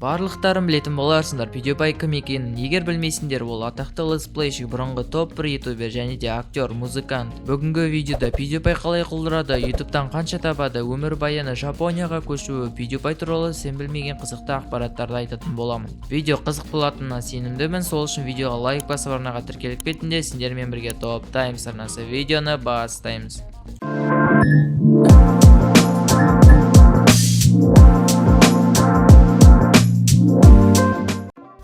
Барлықтарын білетін боларсыңдар, PewDiePie кім екенін. Егер білмейсіңдер, ол атақты летсплейші, бұрынғы топ-1 ютубер және де актер, музыкант. Бүгінгі видеода PewDiePie қалай құлдырады, ютубтан қанша табады, өмірбаяны, Жапонияға көшуі, PewDiePie туралы сен білмеген қызықты ақпараттарды айтатын боламын. Видео қызық болатынына сенімдімін, сол үшін видеоға лайк басып арнаға тіркеліп кетіңдер, сендермен бірге Top Times арнасы. Видеоны бастаймыз.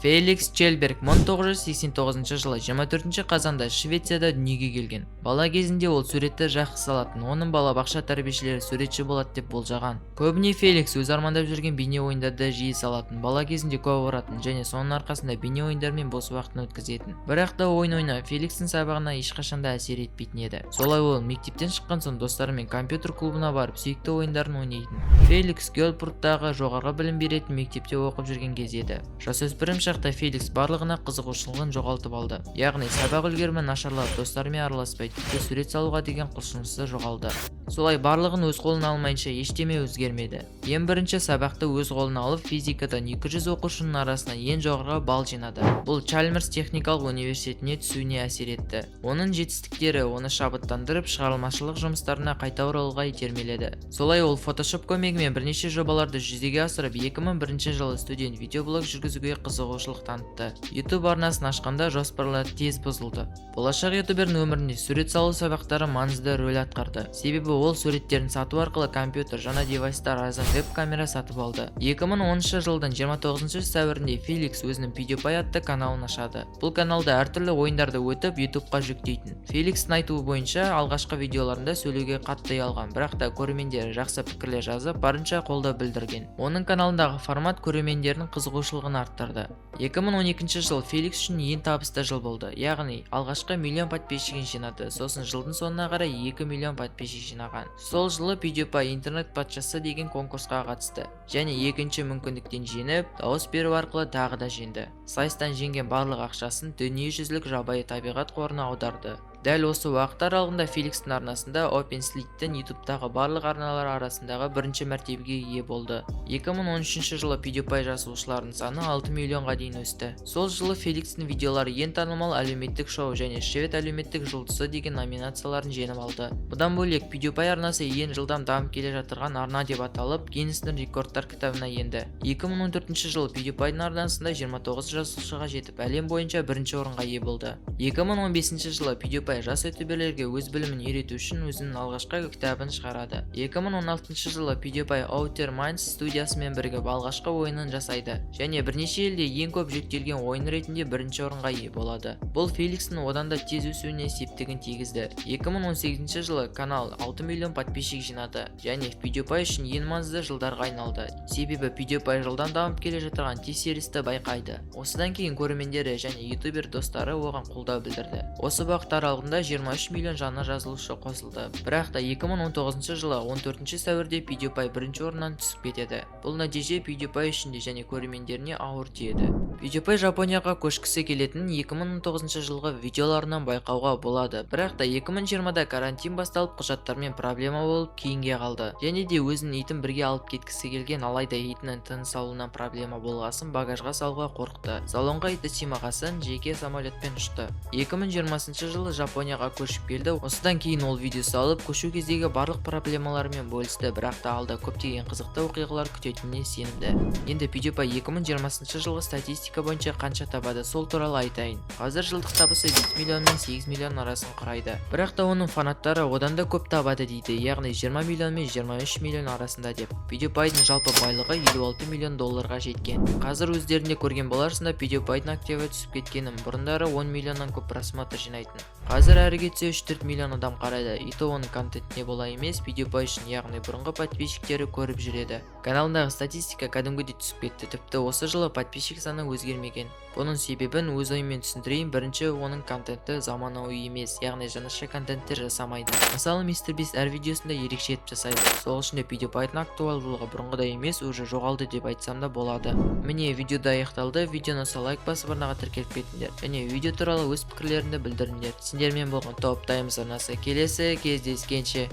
Феликс Кьельберг 1989 жылы 24 қазанда Швецияда дүниеге келген. Бала кезінде ол суретті жақсы салатын, оның балабақша тәрбиешілері суретші болады деп болжаған. Көбіне Феликс өз армандап жүрген бейне ойындарды жиі салатын, бала кезінде көп ауыратын және соның арқасында бейне ойындармен бос уақытын өткізетін. Бірақ та ойын Феликстің сабағына ешқашанда әсер етпейтін еді. Солай ол мектептен шыққан соң достарымен компьютер клубына барып сүйікті ойындарын ойнайтын. Феликс Гёлпурттағы жоғарғы білім беретін мектепте оқып жүрген кез еді. Жасөспірім шақта Феликс барлығына қызығушылығын жоғалтып алды. Яғни сабақ үлгерімі нашарлап, достарымен араласпайды, тіпті сурет салуға деген құлшынысы жоғалды. Солай барлығын өз қолына алмайынша ештеме өзгермеді. Ең бірінші сабақты өз қолына алып, физикадан 200 оқушының арасынан ең жоғарғы балл жинады. Бұл Чалмерс техникалық университетіне түсуіне әсер етті. Оның жетістіктері оны шабыттандырып, шығармашылық жұмыстарына қайта оралуға итермеледі. Солай ол Photoshop көмегімен бірнеше жобаларды жүзеге асырып, 2001 жылы студент видеоблог жүргізуге қызығушылық танытты. YouTube арнасын ашқанда жоспарлары тез бұзылды. Болашақ ютубердің өмірінде сурет салу сабақтары маңызды рөл атқарды. Себебі ол суреттерін сату арқылы компьютер, жаңа девайстар, арзан веб-камера сатып алды. 2010 жылдың 29 сәуірінде Феликс өзінің PewDiePie атты каналын ашады. Бұл каналда әртүрлі ойындарды өтіп YouTube-қа жүктейтін. Феликстің айтуы бойынша алғашқы видеоларында сөйлеуге қатты ұялған, бірақ та көрермендері жақсы пікірлер жазып, барынша қолдау білдірген. Оның каналындағы формат көрермендердің қызығушылығын арттырды. 2012 жыл Феликс үшін ең табысты жыл болды. Яғни алғашқы миллион подписчигін жинады. Сосын жылдың соңына қарай 2 миллион подписчик жинаған. Сол жылы PewDiePie интернет патшасы деген конкурсқа қатысты. Және екінші мүмкіндіктен жеңіп, дауыс беру арқылы тағы да жеңді. Сайыстан жеңген барлық ақшасын дүниежүзілік жабайы табиғат қорына аударды. Дәл осы уақыт аралығында Феликстің арнасында OpenSlate-тің ютубтағы барлық арналар арасындағы бірінші мәртебеге ие болды. 2013 жылы PewDiePie жазылушыларының саны 6 миллионға дейін өсті. Сол жылы Феликстің видеолары ең танымал әлеуметтік шоу және швед әлеуметтік жұлдызы деген номинацияларын жеңіп алды. Бұдан бөлек PewDiePie арнасы ең жылдам дамып келе жатырған арна деп аталып, Гиннестің рекордтар кітабына енді. 2014 жылы PewDiePie'дің арнасында 29 жазылушыға жетіп, әлем бойынша бірінші орынға ие болды. 2015 жылы PewDiePie жас ютуберлерге өз білімін үйрету үшін өзінің алғашқы кітабын шығарады. 2016 жылы PewDiePie Outer Minds студиясымен бірігіп алғашқы ойынын жасайды және бірнеше елде ең көп жүктелген ойын ретінде бірінші орынға ие болады. Бұл Феликстің одан да тез өсуіне септігін тигізді. 2018 жылы канал 6 миллион подписчик жинады және PewDiePie үшін ең маңызды жылдарға айналды. Себебі PewDiePie жылдан дамып келе жатырған тез-серісті байқайды. Осыдан кейін көрермендері және ютубер достары оған қолдау білдірді. Осы уақыт аралығында 23 миллион жаңа жазылушы қосылды. Бірақ та 2019 жылы 14 сәуірде PewDiePie бірінші орыннан түсіп кетеді. Бұл нәтиже PewDiePie үшін де және көрермендеріне ауыр тиеді. PewDiePie Жапонияға көшкісі келетінін 2019 жылғы видеоларынан байқауға болады. Бірақ та 2020-да карантин басталып, құжаттармен проблема болып, кейінге қалды. Және де өзінің итін бірге алып кеткісі келген, алайда итінің тыныс алуынан проблема болғасын багажға салуға қорықты. Салонға иті симағасын жеке самолетпен ұшты. 2020 жылы Жапонияға көшіп келді. Осыдан кейін ол видео салып, көшу кездегі барлық проблемаларымен бөлісті, бірақ та алда көптеген қызықты оқиғалар күтетініне сенімді. Енді PewDiePie 2020 жылғы статистика бойынша қанша табады, сол туралы айтайын. Қазір жылдық табысы 5 миллион мен 8 миллион арасын құрайды. Бірақ та оның фанаттары одан да көп табады дейді, яғни 20 миллион мен 23 миллион арасында деп. PewDiePie'дің жалпы байлығы 56 миллион долларға жеткен. Қазір өздерінде көрген боларсында PewDiePie'дің активі түсіп кеткенін, бұрындары 10 миллионнан көп просмотр жинайтын. Қазір әрі кетсе 3-4 миллион адам қарайды. Ито оның контентіне бола емес, PewDiePie үшін, яғни бұрынғы подписчиктері көріп жүреді. Каналындағы статистика кәдімгідей түсіп кетті. Тіпті осы жылы подписчик саны өзгермеген. Бұның себебін өз ойыммен түсіндірейін. Бірінші, оның контенті заманауи емес, яғни жаңаша контенттер жасамайды. Мысалы, MrBeast әр видеосында ерекше етіп жасайды. Сол үшін де PewDiePie'дің актуалдылығы бұрынғыдай емес, уже жоғалды деп айтсам да болады. Міне, видеода аяқталды. Видеоны лайк басып арнаға тіркеліп кетіңдер және видео туралы өз пікірлеріңді білдіріңдер. Сендермен болған Top Times арнасы. Келесі кездескенше.